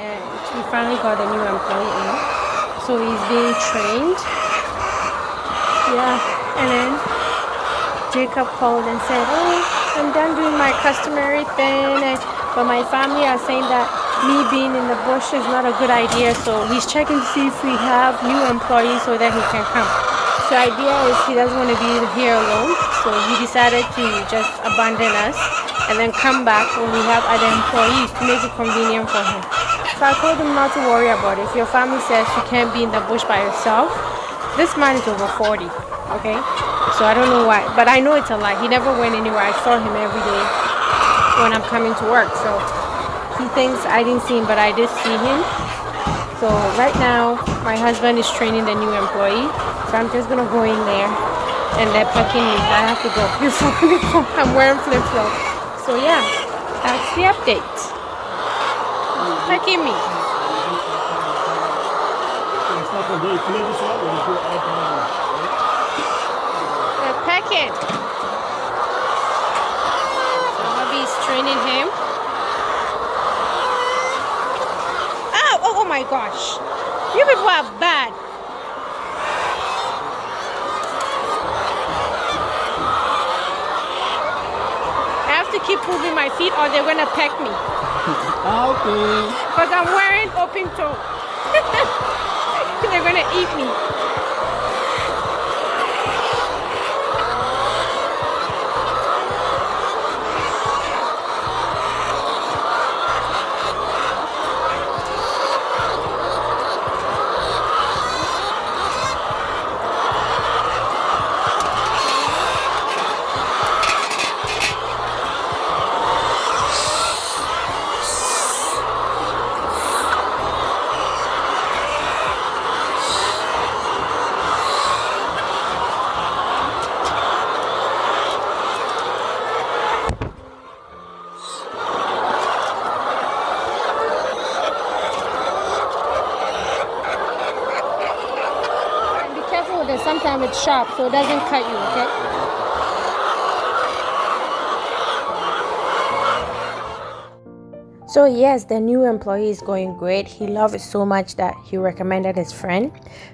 And we finally got a new employee in, so he's being trained. Yeah, and then Jacob called and said, "Oh, I'm done doing my customary thing, but my family are saying that me being in the bush is not a good idea, so he's checking to see if we have new employees so that he can come." So the idea is he doesn't want to be here alone, so he decided to just abandon us and then come back when we have other employees to make it convenient for him. So I told him not to worry about it. If your family says you can't be in the bush by yourself, this man is over 40, okay? So I don't know why, but I know it's a lie. He never went anywhere. I saw him every day when I'm coming to work. So he thinks I didn't see him, but I did see him. So right now, my husband is training the new employee. So I'm just gonna go in there and they're packing me. I have to go before I'm wearing flip-flops. So yeah, that's the update. Packing me. They're packing. So hubby's training him. Oh my gosh. You people are bad. I have to keep moving my feet or they're gonna peck me. Okay. Because I'm wearing open toe. They're gonna eat me. Sometimes it's sharp, so it doesn't cut you, okay? So yes, the new employee is going great. He loved it so much that he recommended his friend.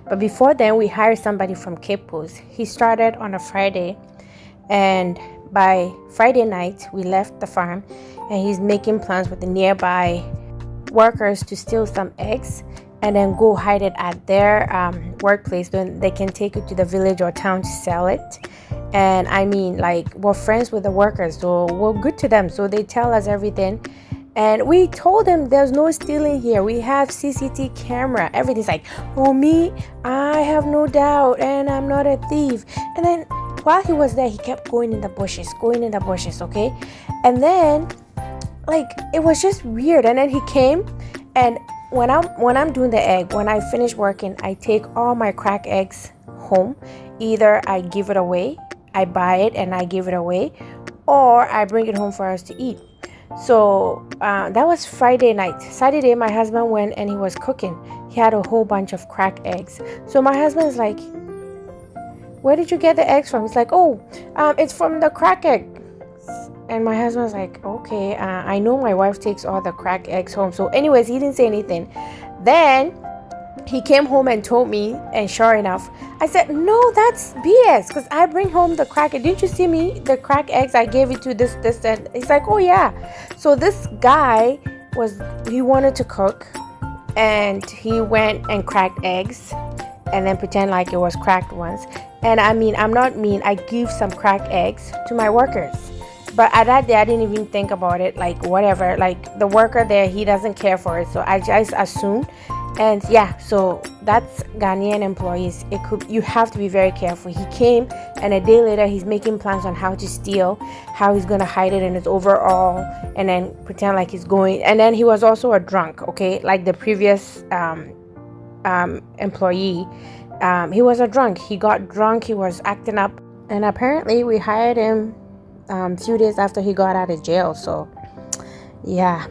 But before then, we hired somebody from Cape Coast. He started on a Friday, and by Friday night, we left the farm, and he's making plans with the nearby workers to steal some eggs and then go hide it at their workplace. Then they can take it to the village or town to sell it. And I mean, like, we're friends with the workers, so we're good to them, so they tell us everything. And we told them there's no stealing here, we have CCTV camera. Everything's like, oh, me, I have no doubt, and I'm not a thief. And then while he was there, he kept going in the bushes, okay? And then, like, it was just weird. And then he came, and when I'm doing the egg, when I finish working, I take all my cracked eggs home. Either I give it away, I buy it and I give it away, or I bring it home for us to eat. So that was Friday night. Saturday, my husband went and he was cooking. He had a whole bunch of cracked eggs. So my husband's like, where did you get the eggs from? He's like, oh, it's from the cracked egg. And my husband's like, okay, I know my wife takes all the cracked eggs home. So anyways, he didn't say anything. Then he came home and told me, and sure enough, I said, no, that's BS, because I bring home the cracked eggs. Didn't you see me? The cracked eggs, I gave it to this, and he's like, oh yeah. So this guy he wanted to cook, and he went and cracked eggs and then pretend like it was cracked ones. And I mean, I'm not mean, I give some cracked eggs to my workers. But at that day, I didn't even think about it, like whatever, like the worker there, he doesn't care for it. So I just assumed. And yeah, so that's Ghanaian employees. You have to be very careful. He came, and a day later, he's making plans on how to steal, how he's going to hide it in his overall, and then pretend like he's going. And then he was also a drunk, okay? Like the previous employee. He was a drunk. He got drunk. He was acting up. And apparently, we hired him a few days after he got out of jail. So yeah,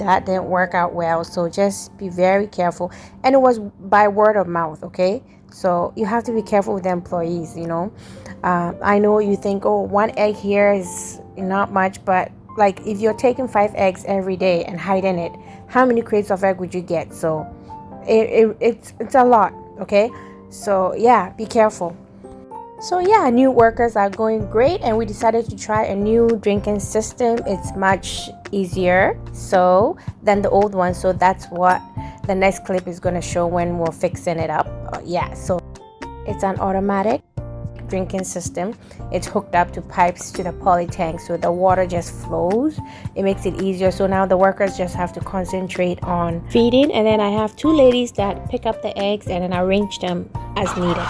that didn't work out well. So just be very careful. And it was by word of mouth, okay? So you have to be careful with the employees, you know. I know you think, oh, one egg here is not much, but like if you're taking 5 eggs every day and hiding it, how many crates of egg would you get? So it's a lot, okay? So yeah, be careful. So yeah, new workers are going great, and we decided to try a new drinking system. It's much easier so than the old one. So that's what the next clip is going to show when we're fixing it up. Yeah, so it's an automatic drinking system. It's hooked up to pipes to the poly tank, so the water just flows. It makes it easier. So now the workers just have to concentrate on feeding, and then I have 2 ladies that pick up the eggs and then arrange them as needed.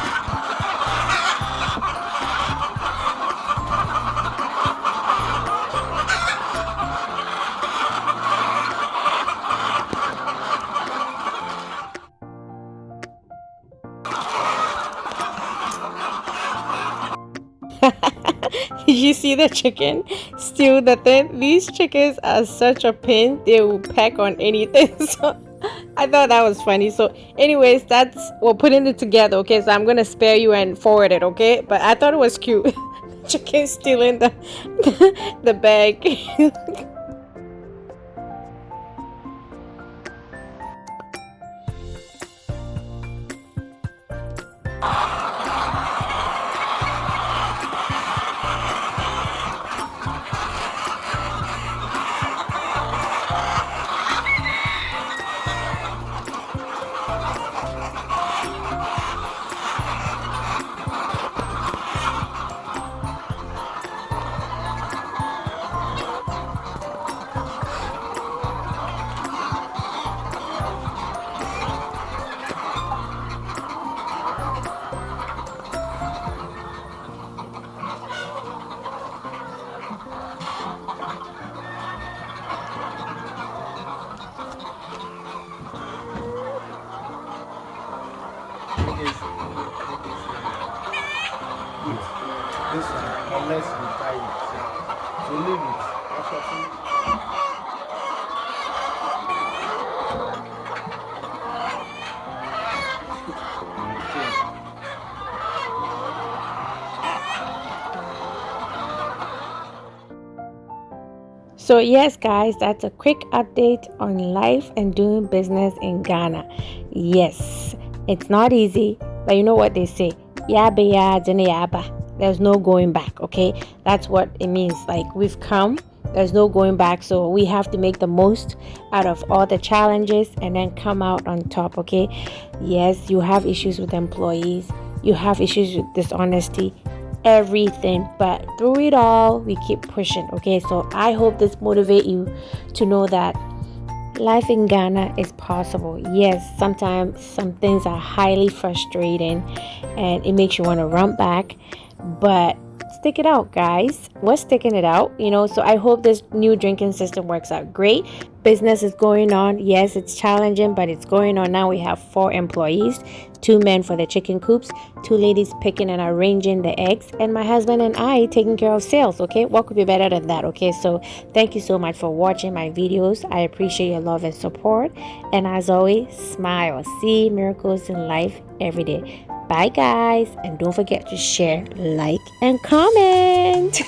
Did you see the chicken steal the thing? These chickens are such a pain. They will peck on anything. So I thought that was funny. So anyways, we're putting it together, okay? So I'm gonna spare you and forward it, okay? But I thought it was cute. Chicken stealing the bag. This one, unless you tie it. So leave it. So yes guys, that's a quick update on life and doing business in Ghana. Yes, it's not easy, but you know what they say, yaba yaba, there's no going back, okay? That's what it means. Like, we've come, there's no going back. So we have to make the most out of all the challenges and then come out on top, okay? Yes, you have issues with employees, you have issues with dishonesty, everything, but through it all we keep pushing, okay? So I hope this motivate you to know that life in Ghana is possible. Yes, sometimes some things are highly frustrating and it makes you want to run back, but stick it out, guys. We're sticking it out, you know. So I hope this new drinking system works out great. Business is going on. Yes, it's challenging, but it's going on. Now we have 4 employees, 2 men for the chicken coops, 2 ladies picking and arranging the eggs, and my husband and I taking care of sales, okay? What could be better than that, okay? So thank you so much for watching my videos. I appreciate your love and support, and as always, smile. See miracles in life every day. Bye guys, and don't forget to share, like, and comment.